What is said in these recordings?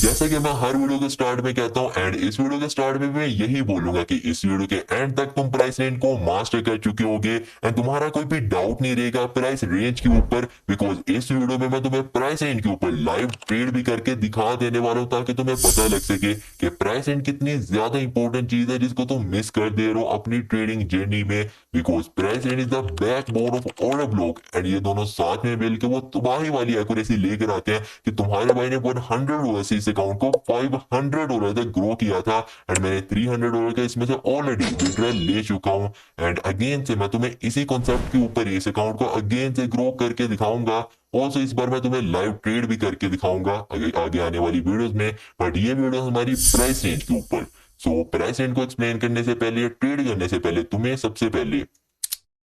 जैसा कि मैं हर वीडियो के स्टार्ट में कहता हूँ एंड इस वीडियो के स्टार्ट में मैं यही बोलूंगा कि इस वीडियो के एंड तक तुम प्राइस रेंज को मास्टर कर चुके होगे एंड तुम्हारा कोई भी डाउट नहीं रहेगा प्राइस रेंज के ऊपर, बिकॉज इस वीडियो में मैं तुम्हें प्राइस रेंज के ऊपर लाइव ट्रेड भी करके दिखा देने वाला हूँ ताकि तुम्हें पता लग सके कि प्राइस रेंज कितनी ज्यादा इंपॉर्टेंट चीज है जिसको तुम मिस कर दे रहे हो अपनी ट्रेडिंग जर्नी में। Because price range is the backbone of order block and ये दोनों साथ में मिलकर वो तबाही वाली एक्यूरेसी लेकर आते हैं कि तुम्हारे भाई ने $100 से इस अकाउंट को $500 तक ग्रो किया था एंड मैंने $300 का इसमें से ऑलरेडी विड्रॉल ले चुका हूं। एंड अगेन से मैं तुम्हें इसी कॉन्सेप्ट के ऊपर इस अकाउंट को अगेन से ग्रो करके दिखाऊंगा। ऑल्सो इस बार मैं तुम्हें लाइव ट्रेड भी करके दिखाऊंगा आगे आने वाली वीडियोस में, बट ये वीडियो हमारी प्राइस रेंज के ऊपर। सो प्राइस रेंज को एक्सप्लेन करने से पहले, ट्रेड करने से पहले तुम्हें सबसे पहले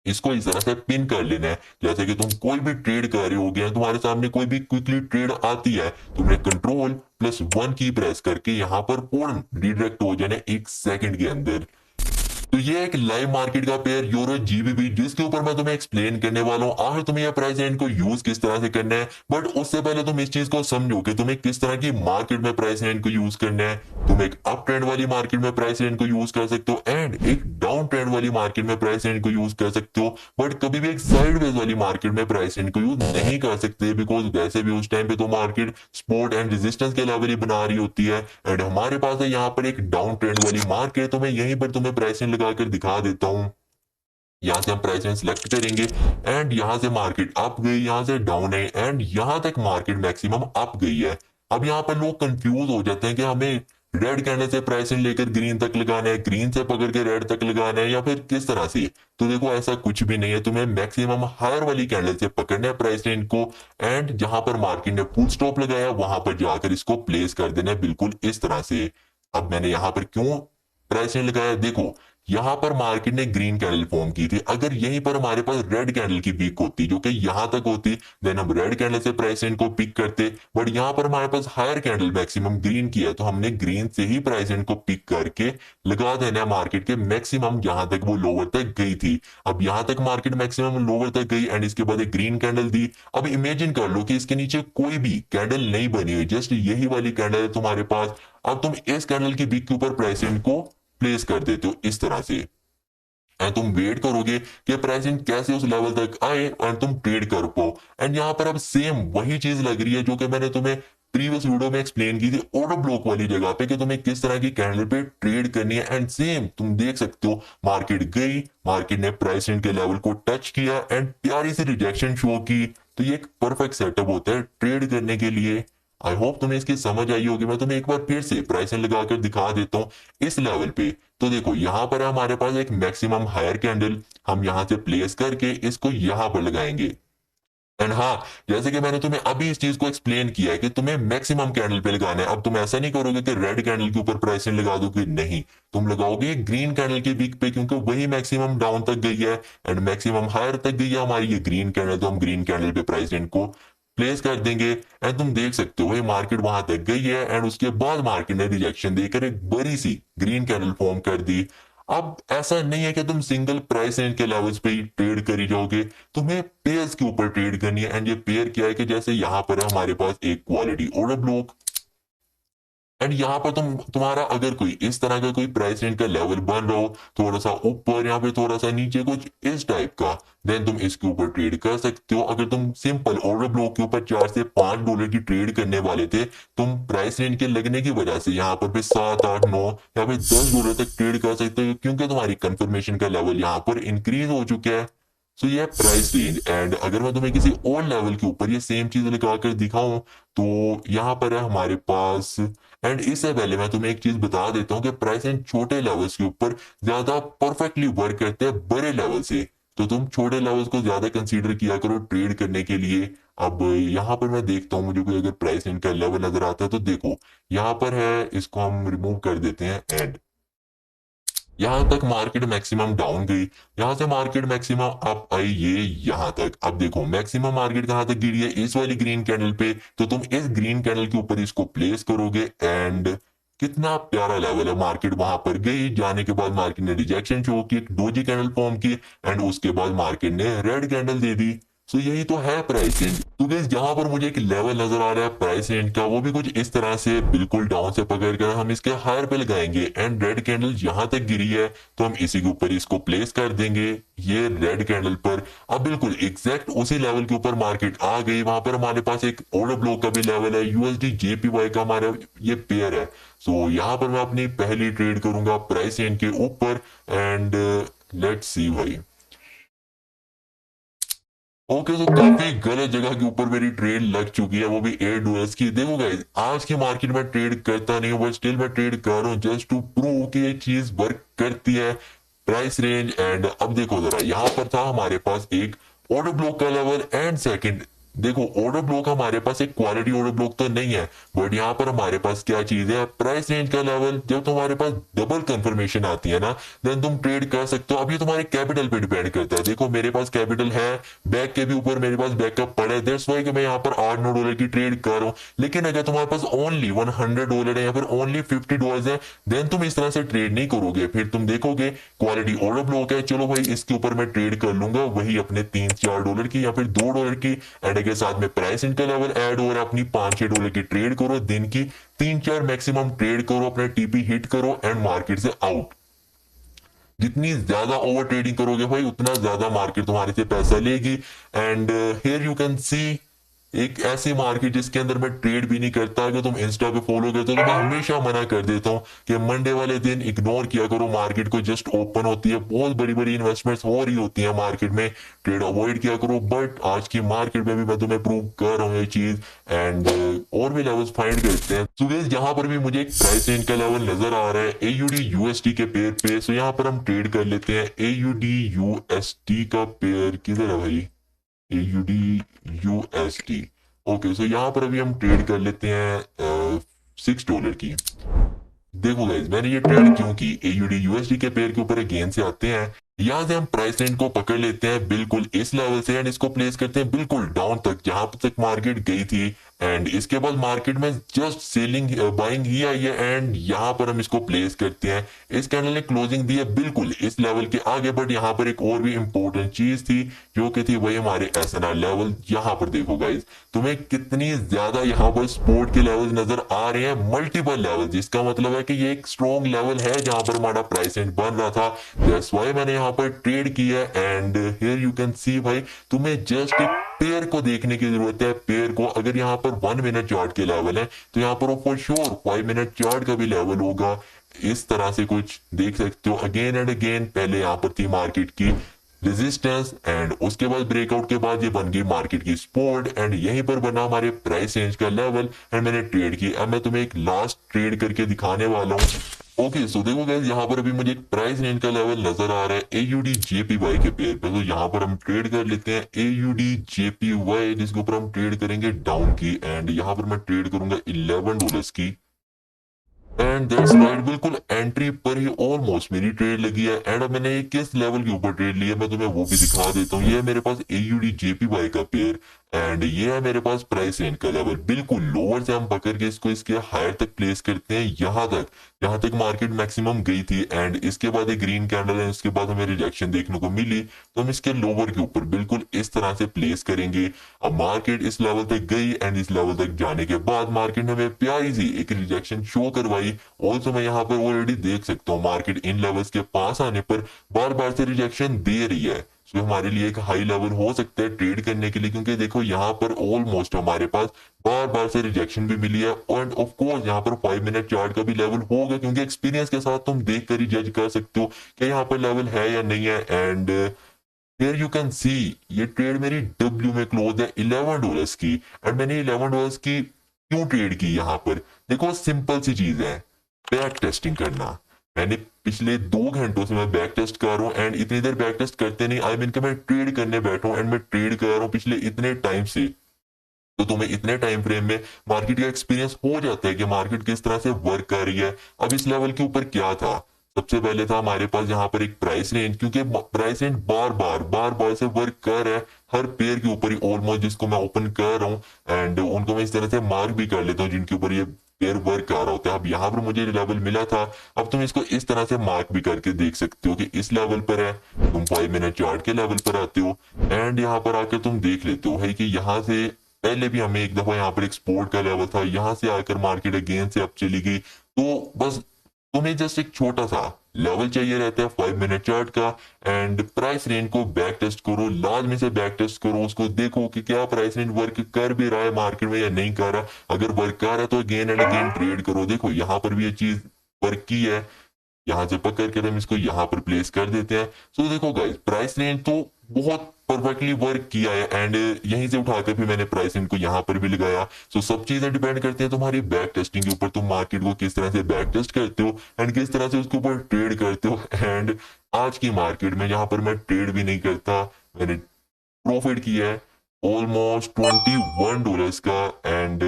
इसको इस तरह से पिन कर लेना है जैसे कि तुम कोई भी ट्रेड कर रहे हो गया, तुम्हारे सामने कोई भी क्विकली ट्रेड आती है, तुमने कंट्रोल+1 की प्रेस करके यहाँ पर पूर्ण रिडायरेक्ट हो जाना 1 सेकंड के अंदर। तो ये एक लाइव मार्केट का पेयर यूरो जीबीबी जिसके ऊपर मैं तुम्हें एक्सप्लेन करने वाला हूँ आखिर तुम्हें यह प्राइस रेंज को यूज किस तरह से करना है। बट उससे पहले तुम इस चीज को समझो कि तुम्हें किस तरह की मार्केट में प्राइस रेंज को यूज करना है। तुम एक अप ट्रेंड वाली मार्केट में प्राइस रेंज को यूज कर सकते हो एंड एक डाउन ट्रेंड वाली मार्केट में प्राइस रेंज को यूज कर सकते हो, बट कभी भी एक साइडवेज वाली मार्केट में प्राइस रेंज को यूज नहीं कर सकते बिकॉज वैसे भी उस टाइम पे तो मार्केट सपोर्ट एंड रेजिस्टेंस के लेवल ही बना रही होती है। एंड हमारे पास है यहाँ पर एक डाउन ट्रेंड वाली मार्केट, तो मैं यहीं पर तुम्हें प्राइस रेंज लगाकर दिखा देता हूँ। यहाँ से हम प्राइस रेंज सिलेक्ट करेंगे एंड यहाँ से मार्केट अप गई, यहाँ से डाउन है एंड यहाँ तक मार्केट मैक्सिमम अप गई है। अब यहाँ पर लोग कंफ्यूज हो जाते हैं कि हमें रेड कैंडल से प्राइस रेंज लेकर ग्रीन तक लगाना है, ग्रीन से पकड़ के रेड तक लगाना है या फिर किस तरह से। तो देखो ऐसा कुछ भी नहीं है, तुम्हें मैक्सिमम हायर वाली कैंडल से पकड़ना है प्राइस रेंज को एंड जहां पर मार्केट ने फुल स्टॉप लगाया वहां पर जाकर इसको प्लेस कर देना है बिल्कुल इस तरह से। अब मैंने यहाँ पर क्यों प्राइस रेंज लगाया, देखो यहां पर मार्केट ने ग्रीन कैंडल फॉर्म की थी, अगर यहीं पर हमारे पास रेड कैंडल की पिक होती जो कि यहां तक होती देन हम रेड कैंडल से प्राइस रेंज को पिक करते, बट यहां पर हमारे पास हायर कैंडल मैक्सिमम ग्रीन की है तो हमने ग्रीन से ही प्राइस रेंज को पिक करके लगा देना है मार्केट के मैक्सिमम जहां तक वो लोअर तक गई थी। अब यहां तक मार्केट मैक्सिमम लोअर तक गई एंड इसके बाद एक ग्रीन कैंडल दी। अब इमेजिन कर लो कि इसके नीचे कोई भी कैंडल नहीं बनी हुई, जस्ट यही वाली कैंडल है तुम्हारे पास। अब तुम इस कैंडल की पिक के ऊपर प्राइस रेंज को प्लेस कर देते हो इस तरह से एंड तुम वेट करोगे कि प्राइसिंग कैसे उस लेवल तक आए एंड तुम ट्रेड कर पाओ। एंड यहाँ पर अब सेम वही चीज लग रही है जो कि मैंने तुम्हें प्रीवियस वीडियो में एक्सप्लेन की थी ऑर्डर ब्लॉक वाली जगह पे कि तुम्हें किस तरह की कैंडल पे ट्रेड करनी है। एंड सेम तुम देख सकते हो मार्केट गई, मार्केट ने प्राइस के लेवल को टच किया एंड प्यारी सी रिजेक्शन शो की। तो ये एक परफेक्ट सेटअप होता है ट्रेड करने के लिए। आई होप तुम्हें इसकी समझ आई होगी। मैं तुम्हें एक बार फिर से प्राइसिंग लगाकर दिखा देता हूँ इस लेवल पे। तो देखो यहाँ पर हमारे पास एक मैक्सिमम हायर कैंडल, हम यहाँ से प्लेस करके इसको यहाँ पर लगाएंगे। एंड हाँ, जैसे कि मैंने तुम्हें अभी इस चीज को एक्सप्लेन किया है कि तुम्हें मैक्सिमम कैंडल पे लगाना है। अब तुम ऐसा नहीं करोगे कि रेड कैंडल के ऊपर प्राइसिंग लगा दोगे, नहीं, तुम लगाओगे ग्रीन कैंडल के वीक पे क्योंकि वही मैक्सिमम डाउन तक गई है एंड मैक्सिमम हायर तक गई है हमारी ये ग्रीन कैंडल, तो हम ग्रीन कैंडल पे प्राइस को प्लेस कर देंगे। एंड तुम देख सकते हो ये मार्केट वहां तक गई है एंड उसके बाद मार्केट ने रिजेक्शन देकर एक बड़ी सी ग्रीन कैंडल फॉर्म कर दी। अब ऐसा नहीं है कि तुम सिंगल प्राइस रेंज के लेवल्स पे ही ट्रेड करी जाओगे, तुम्हें पेयर्स के ऊपर ट्रेड करनी है। एंड ये पेयर क्या है कि जैसे यहाँ पर है हमारे पास एक क्वालिटी ऑर्डर ब्लॉक एंड यहाँ पर तुम्हारा अगर कोई इस तरह का कोई प्राइस रेंज का लेवल बन रहा हो, थोड़ा सा ऊपर या फिर थोड़ा सा नीचे कुछ इस टाइप का, देन तुम इसके ऊपर ट्रेड कर सकते हो। अगर तुम सिंपल ऑर्डर ब्लॉक के ऊपर $4 से $5 की ट्रेड करने वाले थे, तुम प्राइस रेंज के लगने की वजह से यहाँ पर 7, 8, 9 या फिर $10 तक ट्रेड कर सकते हो क्योंकि तुम्हारी कंफर्मेशन का लेवल यहाँ पर इंक्रीज हो चुका है। सो ये प्राइस रेंज। एंड अगर मैं तुम्हें किसी और लेवल के ऊपर ये सेम चीज लगाकर दिखाऊं तो यहाँ पर है हमारे पास। एंड इससे पहले मैं तुम्हें एक चीज बता देता हूँ कि प्राइस रेंज छोटे लेवल्स के ऊपर ज्यादा परफेक्टली वर्क करते हैं बड़े लेवल से, तो तुम छोटे लेवल्स को ज्यादा कंसीडर किया करो ट्रेड करने के लिए। अब यहाँ पर मैं देखता हूँ मुझे कोई अगर प्राइस रेंज का लेवल नजर आता है तो देखो यहाँ पर है, इसको हम रिमूव कर देते हैं एंड यहां तक मार्केट मैक्सिमम डाउन गई, यहां से मार्केट मैक्सिमम अप आई ये यहां तक। अब देखो मैक्सिमम मार्केट कहां तक गिरी है, इस वाली ग्रीन कैंडल पे, तो तुम इस ग्रीन कैंडल के ऊपर इसको प्लेस करोगे एंड कितना प्यारा लेवल है, मार्केट वहां पर गई, जाने के बाद मार्केट ने रिजेक्शन शो की, डोजी कैंडल फॉर्म की एंड उसके बाद मार्केट ने रेड कैंडल दे दी। सो यही तो है प्राइस रेंज। तो गाइस यहाँ पर मुझे एक लेवल नजर आ रहा है प्राइस रेंज का, वो भी कुछ इस तरह से बिल्कुल डाउन से पकड़ कर हम इसके हायर पे लगाएंगे एंड रेड कैंडल यहाँ तक गिरी है तो हम इसी के ऊपर इसको प्लेस कर देंगे, ये रेड कैंडल पर। अब बिल्कुल एग्जैक्ट उसी लेवल के ऊपर मार्केट आ गई, वहां पर हमारे पास एक ऑर्डर ब्लॉक का भी लेवल है, यूएसडी जेपीवाई का हमारा ये पेयर है। सो यहाँ पर मैं अपनी पहली ट्रेड करूंगा प्राइस रेंज के ऊपर एंड लेट्स सी भाई। ओके तो काफी गलत जगह के ऊपर मेरी ट्रेड लग चुकी है, वो भी AWS की। देखो गाइस आज की मार्केट में ट्रेड करता नहीं हूँ बट स्टिल मैं ट्रेड कर रहा हूँ जस्ट टू प्रूव कि ये चीज वर्क करती है प्राइस रेंज। एंड अब देखो जरा यहाँ पर था हमारे पास एक ऑर्डर ब्लॉक का लेवल एंड सेकंड, देखो ऑर्डर ब्लॉक हमारे पास एक क्वालिटी ऑर्डर ब्लॉक तो नहीं है बट यहाँ पर हमारे पास क्या चीज है प्राइस रेंज का लेवल। जब तुम्हारे पास डबल कंफर्मेशन आती है ना देन तुम ट्रेड कर सकते हो। अब ये तुम्हारे कैपिटल पे डिपेंड करता है। देखो मेरे पास कैपिटल है, बैक के भी ऊपर मेरे पास बैकअप पड़ा है, दैट्स व्हाई कि मैं यहाँ पर $8-9 की ट्रेड कर रहा हूँ। लेकिन अगर तुम्हारे पास ओनली $100 है या फिर ओनली $50 है देन तुम इस तरह से ट्रेड नहीं करोगे, फिर तुम देखोगे क्वालिटी ऑर्डर ब्लॉक है, चलो भाई इसके ऊपर मैं ट्रेड कर लूंगा वही अपने $3-4 की या फिर $2 की, एंड के साथ में प्राइस इनका लेवल ऐड हो रहा है, अपनी $5-6 की ट्रेड करो, दिन की 3-4 मैक्सिमम ट्रेड करो, अपने टीपी हिट करो एंड मार्केट से आउट। जितनी ज्यादा ओवर ट्रेडिंग करोगे भाई उतना ज्यादा मार्केट तुम्हारे से पैसा लेगी। And here you can see एक ऐसी मार्केट जिसके अंदर मैं ट्रेड भी नहीं करता। अगर तुम इंस्टा पे फॉलो करते हो तो मैं हमेशा मना कर देता हूँ कि मंडे वाले दिन इग्नोर किया करो, मार्केट को जस्ट ओपन होती है, बहुत बड़ी बड़ी इन्वेस्टमेंट्स हो रही होती है मार्केट में, ट्रेड अवॉइड किया करो। बट आज की मार्केट में भी मैं तुम्हें प्रूव कर रहा हूँ ये चीज एंड और भी लेवल्स फाइंड करते हैं। सो गाइस यहाँ पर भी मुझे एक प्राइस रेंज का लेवल नजर आ रहा है AUD USD के पेयर पे। सो यहाँ पर हम ट्रेड कर लेते हैं AUD USD का पेयर, किधर है भाई AUD USD। ओके सो यहाँ पर अभी हम ट्रेड कर लेते हैं $6 की। देखो गाइस मैंने ये ट्रेड क्यों की, AUD USD के पेयर के ऊपर गेन से आते हैं, यहाँ से हम प्राइस रेंज को पकड़ लेते हैं बिल्कुल इस लेवल से एंड इसको प्लेस करते हैं बिल्कुल डाउन तक जहां तक मार्केट गई थी। एंड इसके बाद मार्केट में जस्ट सेलिंग बाइंग ही आई है एंड यहाँ पर हम इसको प्लेस करते हैं। इस कैंडल ने क्लोजिंग दी है बिल्कुल इस लेवल के आगे, बट यहाँ पर एक और भी इंपॉर्टेंट चीज थी जो कि थी वही हमारे SNR लेवल। यहाँ पर देखो गाइस तुम्हें कितनी ज्यादा यहाँ पर सपोर्ट के लेवल नजर आ रहे हैं, मल्टीपल लेवल, जिसका मतलब है कि ये एक स्ट्रॉन्ग लेवल है जहां पर हमारा प्राइस रेंज बन रहा था। दैट्स व्हाई मैंने यहाँ पर ट्रेड किया and here you can see भाई तुम्हें जस्ट पेयर को देखने की जरूरत है। पेयर को अगर यहाँ पर 1 मिनट चार्ट के लेवल है तो यहाँ पर फॉर श्योर 5 मिनट चार्ट का भी लेवल होगा। इस तरह से कुछ देख सकते हो अगेन एंड अगेन। पहले यहाँ पर थी मार्केट की रेजिस्टेंस एंड उसके बाद ब्रेकआउट के बाद ये बन गई मार्केट की सपोर्ट एंड यहीं पर बना हमारे प्राइस रेंज का लेवल एंड मैंने ट्रेड की। अब मैं तुम्हें एक लास्ट ट्रेड करके दिखाने वाला हूँ। ओके सो देखो गाइस यहाँ पर अभी मुझे एक प्राइस रेंज का लेवल नजर आ रहा है AUD JPY के पेयर पे। तो यहाँ पर हम ट्रेड कर लेते हैं AUD JPY जिसके ऊपर हम ट्रेड करेंगे डाउन की एंड यहाँ पर मैं ट्रेड करूंगा $11 की एंड दैट्स राइट, बिल्कुल एंट्री पर ही ऑलमोस्ट मेरी ट्रेड लगी है। एंड अब मैंने किस लेवल के ऊपर ट्रेड लिया मैं तुम्हें वो भी दिखा देता हूँ। ये है मेरे पास AUD JPY का पेयर एंड ये है मेरे पास प्राइस रेंज का लेवल। बिल्कुल लोअर से हम पकड़ के इसको इसके हायर तक प्लेस करते हैं, यहाँ तक मार्केट मैक्सिमम गई थी एंड इसके बाद एक ग्रीन कैंडल है, इसके बाद हमें रिजेक्शन देखने को मिली तो हम इसके लोअर के ऊपर बिल्कुल इस तरह से प्लेस करेंगे। अब मार्केट इस लेवल तक गई एंड इस लेवल तक जाने के बाद मार्केट ने हमें प्यारी सी एक रिजेक्शन शो करवाई। ऑल्सो मैं यहाँ पर ऑलरेडी देख सकता हूँ मार्केट इन लेवल्स के पास आने पर बार बार से रिजेक्शन दे रही है। सो हमारे लिए एक हाई लेवल हो सकता है ट्रेड करने के लिए, क्योंकि देखो यहाँ पर ऑलमोस्ट हमारे पास बार बार से रिजेक्शन भी मिली है एंड ऑफ कोर्स यहाँ पर 5 मिनट चार्ट का भी लेवल होगा, क्योंकि एक्सपीरियंस के साथ तुम देख कर ही जज कर सकते हो कि यहाँ पर लेवल है या नहीं है। And here you can see ये ट्रेड मेरी W में क्लोज है $11 की एंड मैंने $11 की क्यों ट्रेड की यहाँ पर, देखो सिंपल सी चीज है बैक टेस्टिंग करना। मैंने पिछले 2 घंटों से मैं बैक टेस्ट कर रहा हूँ एंड इतनी देर बैक टेस्ट करते नहीं आई मीन कि मैं ट्रेड करने बैठा हूँ एंड मैं ट्रेड कर रहा हूँ पिछले इतने टाइम से। तो तुम्हें इतने टाइम फ्रेम में मार्केट का एक्सपीरियंस हो जाता है कि मार्केट किस तरह से वर्क कर रही है। अब इस लेवल के ऊपर क्या था, सबसे पहले था हमारे पास यहाँ पर एक प्राइस रेंज, क्योंकि प्राइस रेंज बार बार से वर्क कर रहा है हर पेयर के ऊपर ही ऑलमोस्ट जिसको मैं ओपन कर रहा हूँ एंड उनको मैं इस तरह से मार्क भी कर लेता हूँ जिनके ऊपर ये पेयर वर्क कर रहा होता है। अब यहाँ पर मुझे लेवल मिला था, अब तुम इसको इस तरह से मार्क भी करके देख सकते हो कि इस लेवल पर है, तुम 5 मिनट चार्ट के लेवल पर आते हो एंड यहाँ पर आकर तुम देख लेते हो है कि यहाँ से पहले भी हमें एक दफा यहाँ पर एक्सपोर्ट का लेवल था, यहाँ से आकर मार्केट अगेन से अब चली गई। तो बस तुम्हें जस्ट एक छोटा सा लेवल चाहिए रहता है 5 मिनट चार्ट का एंड प्राइस रेंज को बैक टेस्ट करो, लाजमी से बैक टेस्ट करो, उसको देखो कि क्या प्राइस रेंज वर्क कर भी रहा है मार्केट में या नहीं कर रहा। अगर वर्क कर रहा है तो अगेन एंड अगेन ट्रेड करो। देखो यहाँ पर भी ये चीज वर्क की है, यहाँ से पकड़ के हम इसको यहाँ पर प्लेस कर देते हैं। सो देखो गाइस, प्राइस रेंज तो बहुत परफेक्टली वर्क किया है एंड यहीं से उठाकर फिर मैंने प्राइस रेंज को यहाँ पर भी लगाया। सो सब चीजें डिपेंड करती हैं तुम्हारी बैक टेस्टिंग के ऊपर, तुम मार्केट को किस तरह से बैक टेस्ट करते हो एंड किस तरह से उसके ऊपर ट्रेड करते हो। एंड आज की मार्केट में जहां पर मैं ट्रेड भी नहीं करता, मैंने प्रॉफिट किया है ऑलमोस्ट $21 का। एंड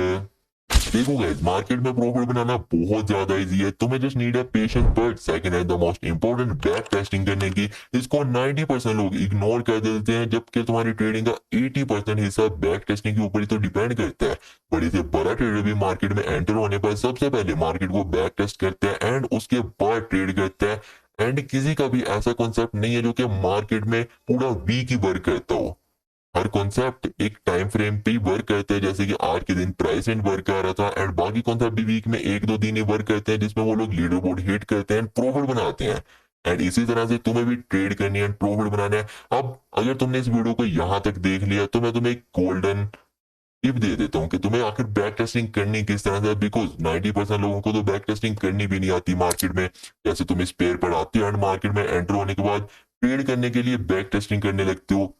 देखो गाइस, मार्केट में प्रॉफिट बनाना बहुत ज्यादा इजी है, तुम्हें जस्ट नीड है पेशेंस। बट सेकंड है the most important, back testing करने की। इसको 90% लोग इग्नोर कर देते हैं, जबकि तुम्हारी ट्रेडिंग का 80% हिस्सा बैक टेस्टिंग के ऊपर ही तो डिपेंड करता है। बड़े से बड़ा ट्रेडर भी मार्केट में एंटर होने पर सबसे पहले मार्केट को बैक टेस्ट करता है एंड उसके बाद ट्रेड करता है। एंड किसी का भी ऐसा कॉन्सेप्ट नहीं है जो कि मार्केट में पूरा वीक ही वर्क करता हो। हर कॉन्सेप्ट एक टाइम फ्रेम पे ही वर्क करते हैं, जैसे कि आज के दिन प्राइस एंड वर्क कर रहा था एंड बाकी कॉन्सेप्ट भी वीक में 1-2 दिन ही वर्क करते हैं, जिसमें वो लोग लीडर बोर्ड हिट करते हैं एंड प्रॉफिट बनाते हैं। एंड इसी तरह से तुम्हें भी ट्रेड करनी है एंड प्रॉफिट बनाना है। अब अगर तुमने इस वीडियो को यहाँ तक देख लिया तो मैं तुम्हें एक गोल्डन टिप दे देता हूँ कि तुम्हें आखिर बैक टेस्टिंग करनी किस तरह से, बिकॉज 90% लोगों को तो बैक टेस्टिंग करनी भी नहीं आती मार्केट में। जैसे तुम इस पेयर पर आते हो एंड मार्केट में एंटर होने के बाद ट्रेड करने के लिए बैक टेस्टिंग करने लगते हो।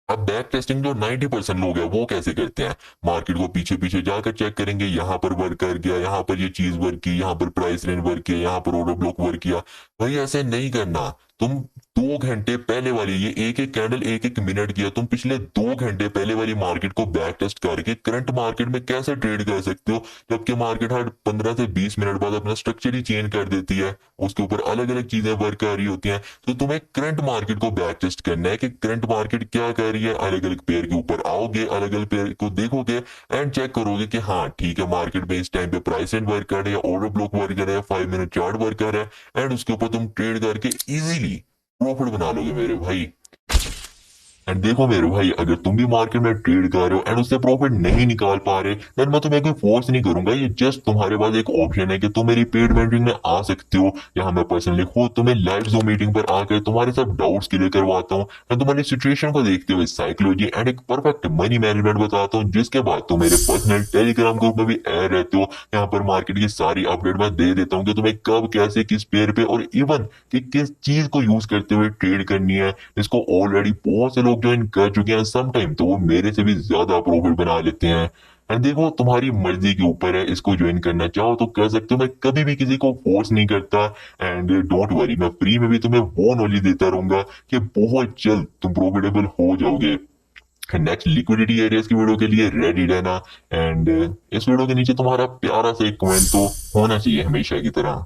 अब बैक टेस्टिंग जो 90% लोग हैं वो कैसे करते हैं, मार्केट को पीछे पीछे जाकर चेक करेंगे, यहाँ पर वर्क कर गया, यहाँ पर ये चीज वर्क की, यहाँ पर प्राइस रेंज वर्क किया, यहाँ पर ऑर्डर ब्लॉक वर्क किया। भाई ऐसे नहीं करना। तुम 2 घंटे पहले वाली, ये एक एक कैंडल एक एक मिनट किया, तुम पिछले 2 घंटे पहले वाली मार्केट को बैक टेस्ट करके करंट मार्केट में कैसे ट्रेड कर सकते हो, जबकि मार्केट हर 15 से 20 मिनट बाद अपना स्ट्रक्चर ही चेंज कर देती है, उसके ऊपर अलग अलग चीजें वर्क कर रही होती हैं। तो तुम्हें करंट मार्केट को बैक टेस्ट करना है कि करंट मार्केट क्या कर रही है। अलग अलग पेयर के ऊपर आओगे, अलग अलग पेयर को देखोगे एंड चेक करोगे कि हाँ ठीक है, मार्केट में इस टाइम पे प्राइस एंड वर्क कर रहा है, ऑर्डर ब्लॉक वर्क कर रहा है, 5 मिनट चार्ट वर्क कर रहा है एंड उसके ऊपर तुम ट्रेड करके इजीली प्रॉफिट बना लोगे मेरे भाई। एंड देखो मेरे भाई, अगर तुम भी मार्केट में ट्रेड कर रहे हो एंड उससे प्रॉफिट नहीं निकाल पा रहे, देन मैं तुम्हें कोई फोर्स नहीं करूंगा, ये जस्ट तुम्हारे पास एक ऑप्शन है कि तुम मेरी पेड मेंटरिंग में आ सकते हो। यहाँ मैं पर्सनली खुद तुम्हें लाइव ज़ूम मीटिंग पर आकर तुम्हारे सब डाउट्स क्लियर करवाता हूँ एंड तुम्हारी सिचुएशन को देखते हुए साइकोलॉजी एंड एक परफेक्ट मनी मैनेजमेंट बताता हूँ, जिसके बाद तुम मेरे पर्सनल टेलीग्राम ग्रुप में भी ऐड रहते हो। यहाँ पर मार्केट की सारी अपडेट मैं दे देता हूँ कि तुम्हें कब कैसे किस पेयर पे और इवन कि किस चीज को यूज करते हुए ट्रेड करनी है। इसको ऑलरेडी बहुत से लोग ज्वाइन कर चुके हैं, सम टाइम तो वो मेरे से भी ज्यादा प्रॉफिट बना लेते हैं। एंड देखो तुम्हारी मर्जी के ऊपर है, इसको ज्वाइन करना चाहो तो कर सकते हो, मैं कभी भी किसी को फोर्स नहीं करता। एंड डोंट वरी, मैं फ्री में भी तुम्हें वो नॉलेज देता रहूंगा कि बहुत जल्द तुम प्रॉफिटेबल हो जाओगे। नेक्स्ट लिक्विडिटी एरियाज की वीडियो के लिए रेडी रहना एंड इस वीडियो के नीचे तुम्हारा प्यारा सा एक कमेंट तो होना चाहिए हमेशा की तरह।